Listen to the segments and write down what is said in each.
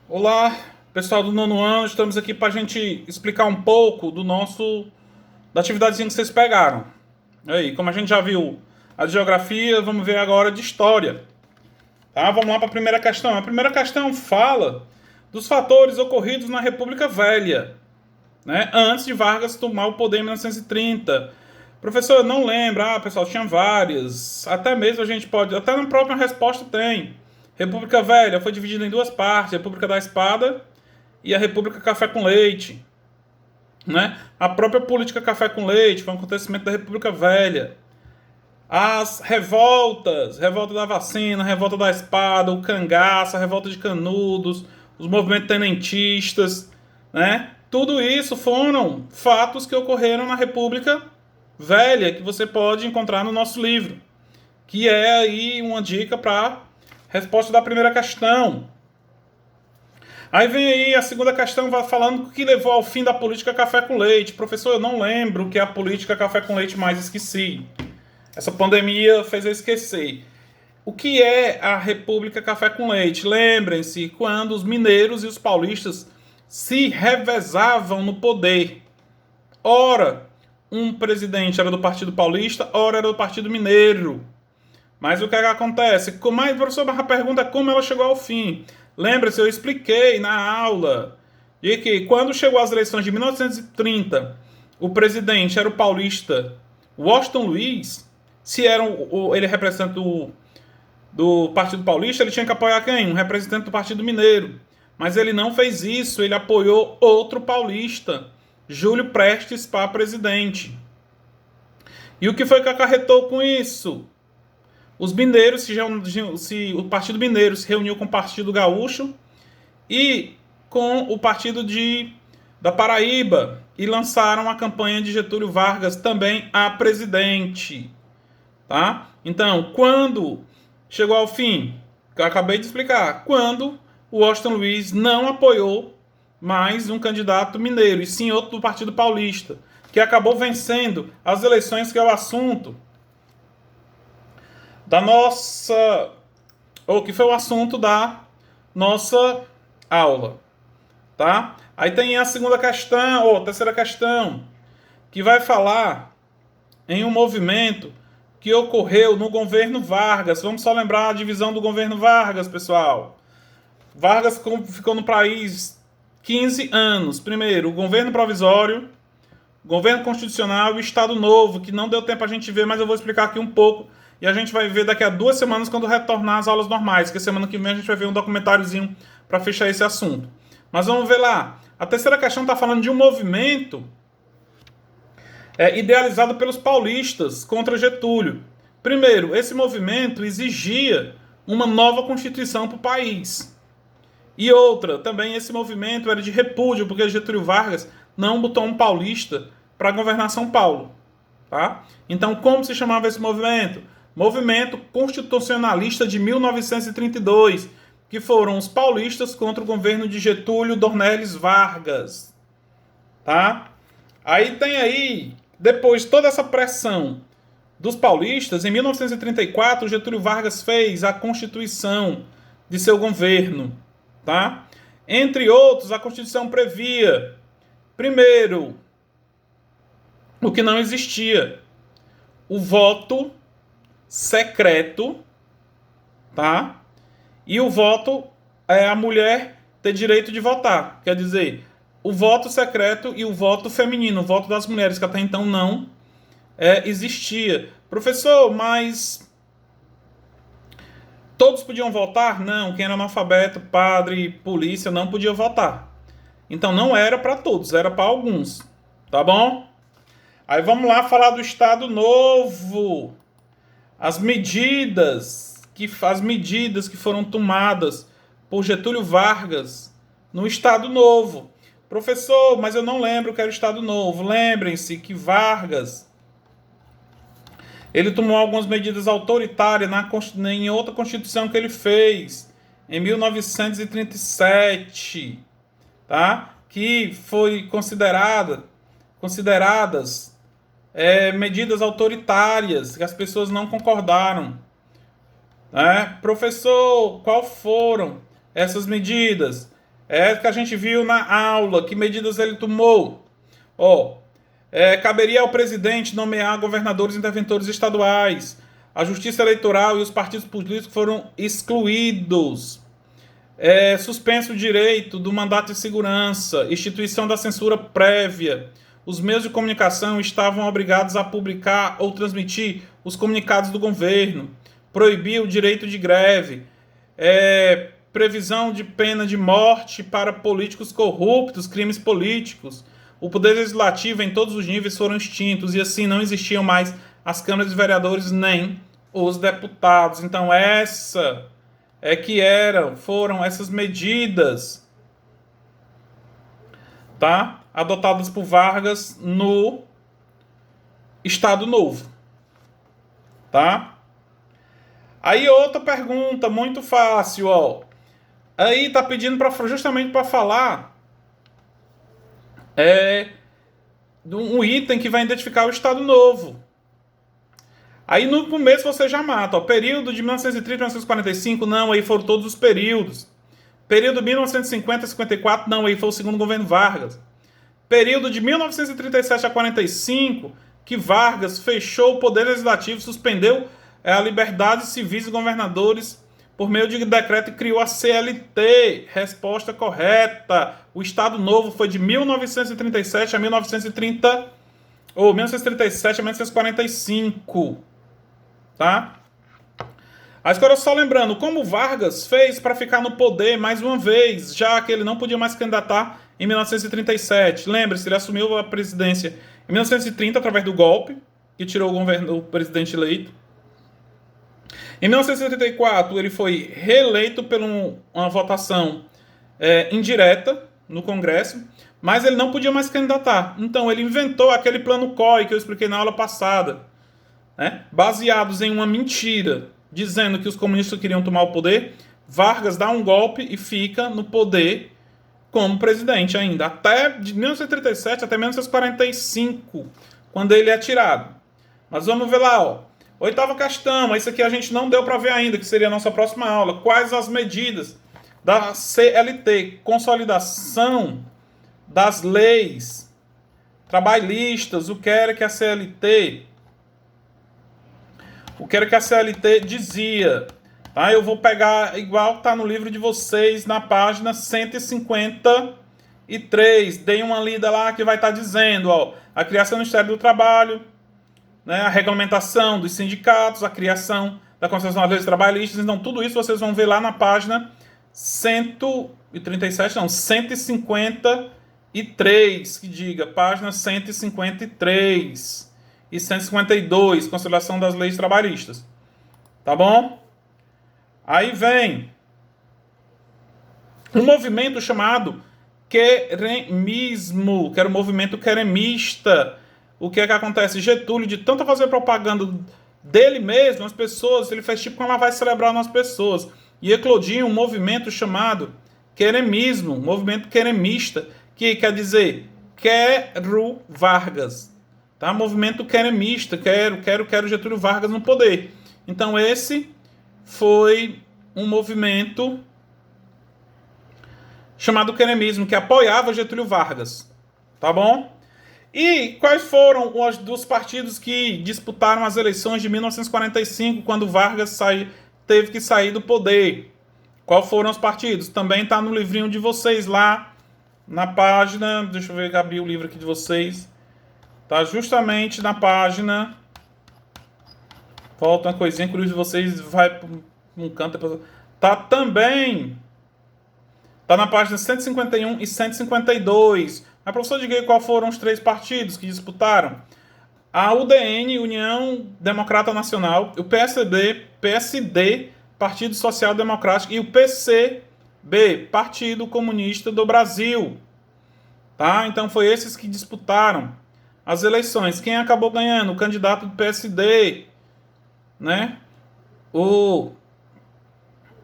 Olá, pessoal do nono ano, estamos aqui para a gente explicar um pouco da atividadezinha que vocês pegaram. Aí, como a gente já viu a de geografia, vamos ver agora de história. Tá? Vamos lá para a primeira questão. A primeira questão fala dos fatores ocorridos na República Velha, né, antes de Vargas tomar o poder em 1930. Professor, eu não lembro. Pessoal, tinha várias. Até mesmo a gente pode. Até na própria resposta tem. República Velha foi dividida em duas partes: República da Espada e a República Café com Leite. Né? A própria política Café com Leite foi um acontecimento da República Velha. As revoltas, revolta da vacina, revolta da espada, o cangaço, a revolta de Canudos, os movimentos tenentistas, né? Tudo isso foram fatos que ocorreram na República Velha, que você pode encontrar no nosso livro, que é aí uma dica para a resposta da primeira questão. Aí vem aí a segunda questão, vai falando o que levou ao fim da política café com leite. Professor, eu não lembro o que é a política café com leite, mais esqueci. Essa pandemia fez eu esquecer. O que é a República Café com Leite? Lembrem-se, quando os mineiros e os paulistas se revezavam no poder. Ora, um presidente era do Partido Paulista, ora era do Partido Mineiro. Mas o que é que acontece? Mas, professor, a pergunta é como ela chegou ao fim. Lembra-se, eu expliquei na aula de que quando chegou às eleições de 1930, o presidente era o paulista Washington Luiz. Se era ele representante do Partido Paulista, ele tinha que apoiar quem? Um representante do Partido Mineiro. Mas ele não fez isso, ele apoiou outro paulista, Júlio Prestes, para presidente. E o que foi que acarretou com isso? Os mineiros, o Partido Mineiro se reuniu com o Partido Gaúcho e com o Partido da Paraíba e lançaram a campanha de Getúlio Vargas também a presidente. Tá? Então, quando chegou ao fim, que eu acabei de explicar, quando o Washington Luiz não apoiou mais um candidato mineiro, e sim outro do Partido Paulista, que acabou vencendo as eleições, que é o assunto da nossa, ou que foi o assunto da nossa aula, tá? Aí tem a segunda questão, ou a terceira questão, que vai falar em um movimento que ocorreu no governo Vargas. Vamos só lembrar a divisão do governo Vargas, pessoal. Vargas ficou no país 15 anos. Primeiro, o governo provisório, governo constitucional e o Estado Novo, que não deu tempo a gente ver, mas eu vou explicar aqui um pouco. E a gente vai ver daqui a 2 semanas quando retornar às aulas normais, que semana que vem a gente vai ver um documentáriozinho para fechar esse assunto. Mas vamos ver lá. A terceira questão está falando de um movimento idealizado pelos paulistas contra Getúlio. Primeiro, esse movimento exigia uma nova constituição para o país. E outra, também esse movimento era de repúdio, porque Getúlio Vargas não botou um paulista para governar São Paulo. Tá? Então, como se chamava esse movimento? Movimento Constitucionalista de 1932, que foram os paulistas contra o governo de Getúlio Dornelles Vargas. Tá? Aí tem aí, depois de toda essa pressão dos paulistas, em 1934, Getúlio Vargas fez a Constituição de seu governo. Tá? Entre outros, a Constituição previa, primeiro, o que não existia, o voto secreto, tá? E o voto a mulher ter direito de votar. Quer dizer, o voto secreto e o voto feminino, o voto das mulheres, que até então não existia. Professor, mas todos podiam votar? Não, quem era analfabeto, padre, polícia, não podia votar. Então não era para todos, era para alguns. Tá bom? Aí vamos lá falar do Estado Novo. As medidas que foram tomadas por Getúlio Vargas no Estado Novo. Professor, mas eu não lembro o que era o Estado Novo. Lembrem-se que Vargas ele tomou algumas medidas autoritárias em outra Constituição que ele fez, em 1937, tá? Que foi consideradas medidas autoritárias, que as pessoas não concordaram. Professor, qual foram essas medidas? É que a gente viu na aula, que medidas ele tomou. Ó, caberia ao presidente nomear governadores e interventores estaduais. A justiça eleitoral e os partidos políticos foram excluídos. Suspenso o direito do mandato de segurança, instituição da censura prévia. Os meios de comunicação estavam obrigados a publicar ou transmitir os comunicados do governo. Proibir o direito de greve. Previsão de pena de morte para políticos corruptos, crimes políticos. O poder legislativo em todos os níveis foram extintos e assim não existiam mais as câmaras de vereadores nem os deputados. Então foram essas medidas, tá? Adotadas por Vargas no Estado Novo, tá? Aí outra pergunta muito fácil, ó. Aí tá pedindo justamente para falar de um item que vai identificar o Estado Novo. Aí no começo você já mata, ó, período de 1930 a 1945, não, aí foram todos os períodos. Período de 1950 a 54, não, aí foi o segundo governo Vargas. Período de 1937 a 45, que Vargas fechou o poder legislativo, suspendeu a liberdade civis dos governadores por meio de decreto e criou a CLT. Resposta correta. O Estado Novo foi de 1937 a 1930, ou 1937 a 1945. Tá? Agora só lembrando, como Vargas fez para ficar no poder mais uma vez, já que ele não podia mais se candidatar em 1937. Lembre-se, ele assumiu a presidência em 1930 através do golpe, que tirou o presidente eleito. Em 1974, ele foi reeleito por uma votação indireta no Congresso, mas ele não podia mais se candidatar. Então ele inventou aquele plano COI que eu expliquei na aula passada, né? Baseados em uma mentira, dizendo que os comunistas queriam tomar o poder. Vargas dá um golpe e fica no poder como presidente ainda, até de 1937 até 1945, quando ele é tirado. Mas vamos ver lá, ó. Oitava questão, isso aqui a gente não deu para ver ainda, que seria a nossa próxima aula. Quais as medidas da CLT? Consolidação das leis trabalhistas. O que era que a CLT dizia? Tá? Eu vou pegar igual está no livro de vocês, na página 153. Deem uma lida lá que vai estar dizendo, ó, a criação do Ministério do Trabalho, né, a regulamentação dos sindicatos, a criação da Constituição das Leis Trabalhistas. Então, tudo isso vocês vão ver lá na página 153, que diga, página 153 e 152, Consolidação das Leis Trabalhistas. Tá bom? Aí vem um movimento chamado queremismo, que era o movimento queremista. O que é que acontece? Getúlio, de tanto fazer propaganda dele mesmo, as pessoas, ele fez tipo uma lavagem cerebral nas pessoas. E eclodiu um movimento chamado queremismo, um movimento queremista, que quer dizer quero Vargas. Tá? Movimento queremista, quero Getúlio Vargas no poder. Então esse foi um movimento chamado queremismo, que apoiava Getúlio Vargas. Tá bom? E quais foram os dos partidos que disputaram as eleições de 1945, quando Vargas teve que sair do poder? Quais foram os partidos? Também está no livrinho de vocês lá, na página... Deixa eu ver, abrir o livro aqui de vocês. Está justamente na página... Falta uma coisinha que o livro de vocês vai para um canto. Está também... Está na página 151 e 152. Mas, professor, diga aí qual foram os 3 partidos que disputaram. A UDN, União Democrata Nacional, o PSB, PSD, Partido Social Democrático, e o PCB, Partido Comunista do Brasil. Tá? Então, foi esses que disputaram as eleições. Quem acabou ganhando? O candidato do PSD, né? O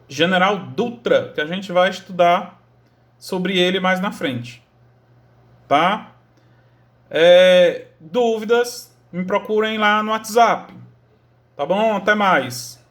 General Dutra, que a gente vai estudar sobre ele mais na frente. Tá? Dúvidas, me procurem lá no WhatsApp. Tá bom? Até mais.